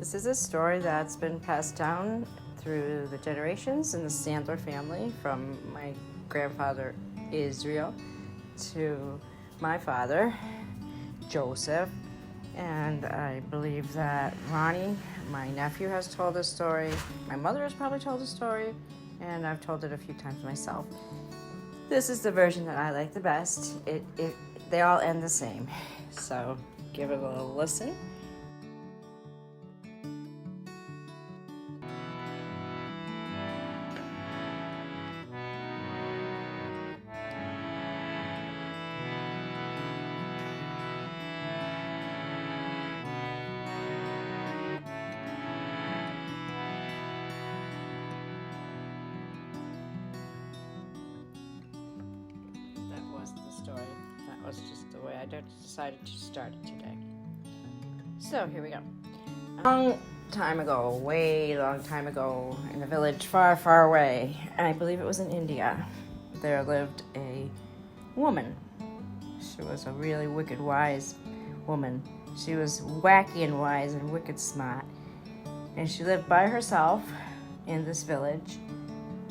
This is a story that's been passed down through the generations in the Sandler family, from my grandfather Israel to my father Joseph, and I believe that Ronnie, my nephew, has told this story. My mother has probably told the story, and I've told it a few times myself. This is the version that I like the best. They all end the same, so give it a little listen. That wasn't the story. That was just the way I decided to start it today. So here we go. Long time ago, way long time ago, in a village far, far away, and I believe it was in India, there lived a woman. She was a really wicked, wise woman. She was wacky and wise and wicked smart. And she lived by herself in this village.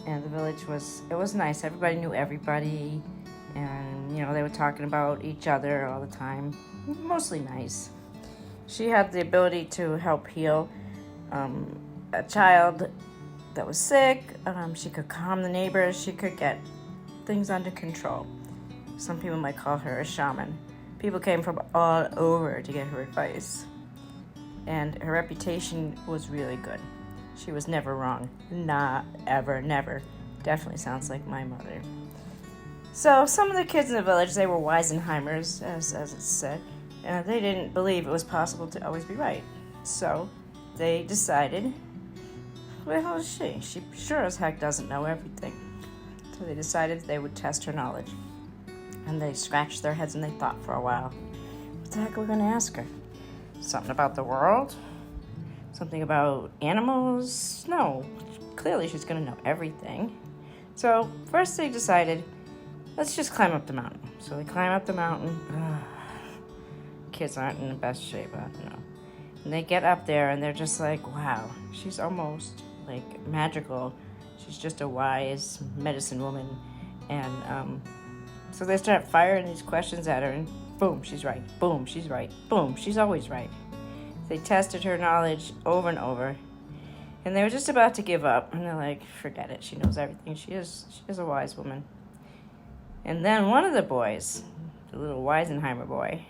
And the village was nice. Everybody knew everybody. And, they were talking about each other all the time. Mostly nice. She had the ability to help heal a child that was sick. She could calm the neighbors. She could get things under control. Some people might call her a shaman. People came from all over to get her advice. And her reputation was really good. She was never wrong. Not ever, never. Definitely sounds like my mother. So some of the kids in the village, they were Weisenheimers, as it's said, and they didn't believe it was possible to always be right. So they decided, well, how is she? She sure as heck doesn't know everything. So they decided they would test her knowledge. And they scratched their heads and they thought for a while, what the heck are we going to ask her? Something about the world? Something about animals? No, clearly she's going to know everything. So first they decided, let's just climb up the mountain. So they climb up the mountain. Kids aren't in the best shape, I don't know. And they get up there and they're just like, wow, she's almost like magical. She's just a wise medicine woman. And so they start firing these questions at her, and boom, she's right. Boom, she's right. Boom, she's always right. They tested her knowledge over and over. And they were just about to give up. And they're like, forget it. She knows everything. She is a wise woman. And then one of the boys, the little Weisenheimer boy,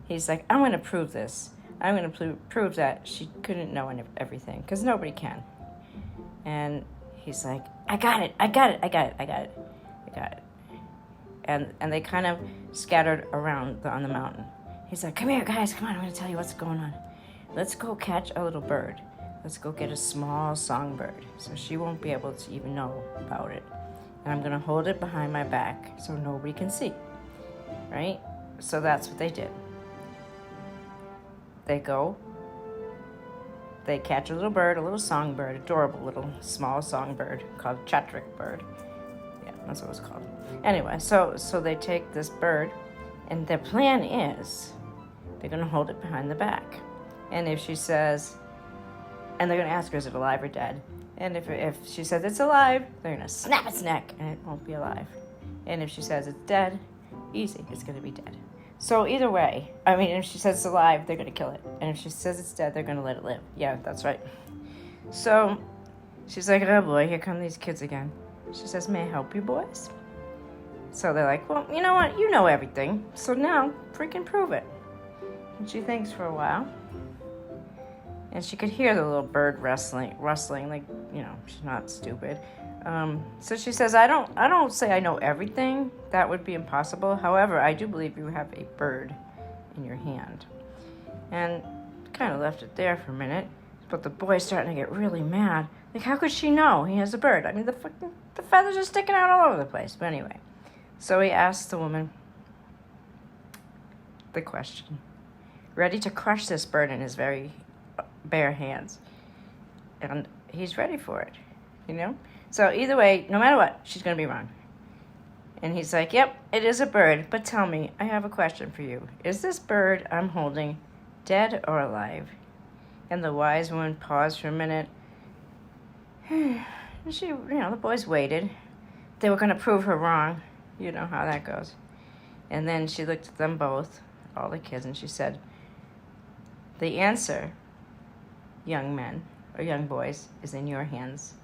he's like, I'm going to prove this. I'm going to prove that she couldn't know everything, because nobody can. And he's like, I got it. And they kind of scattered around on the mountain. He's like, come here, guys, come on, I'm going to tell you what's going on. Let's go catch a little bird. Let's go get a small songbird, so she won't be able to even know about it. And I'm going to hold it behind my back so nobody can see, right? So that's what they did. They go, they catch a little bird, a little songbird, adorable little small songbird called Chatrik bird. Yeah, that's what it's called. Anyway, so they take this bird, and their plan is they're going to hold it behind the back. And if she says, and they're going to ask her, is it alive or dead? And if she says it's alive, they're going to snap its neck, and it won't be alive. And if she says it's dead, easy, it's going to be dead. So either way, if she says it's alive, they're going to kill it. And if she says it's dead, they're going to let it live. Yeah, that's right. So she's like, oh boy, here come these kids again. She says, may I help you boys? So they're like, well, you know what? You know everything. So now, freaking prove it. And she thinks for a while. And she could hear the little bird rustling, like, she's not stupid. So she says, I don't say I know everything. That would be impossible. However, I do believe you have a bird in your hand. And kind of left it there for a minute. But the boy's starting to get really mad. Like, how could she know he has a bird? The feathers are sticking out all over the place. But anyway, so he asked the woman the question, ready to crush this bird in his very bare hands. And he's ready for it, So either way, no matter what, she's going to be wrong. And he's like, yep, it is a bird, but tell me, I have a question for you. Is this bird I'm holding dead or alive? And the wise woman paused for a minute. And she, the boys waited. They were going to prove her wrong. You know how that goes. And then she looked at them both, all the kids, and she said, "The answer, young men or young boys, is in your hands.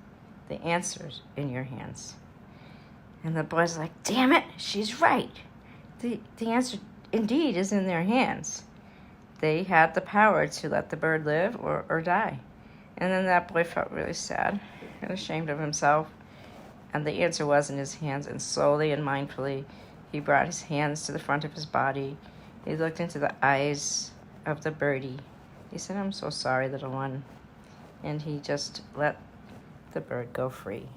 The answer's in your hands." And the boys were like, "Damn it, she's right. The answer indeed is in their hands." They had the power to let the bird live or die. And then that boy felt really sad and ashamed of himself. And the answer was in his hands, and slowly and mindfully he brought his hands to the front of his body. He looked into the eyes of the birdie. He said, "I'm so sorry, little one." And he just let the bird go free.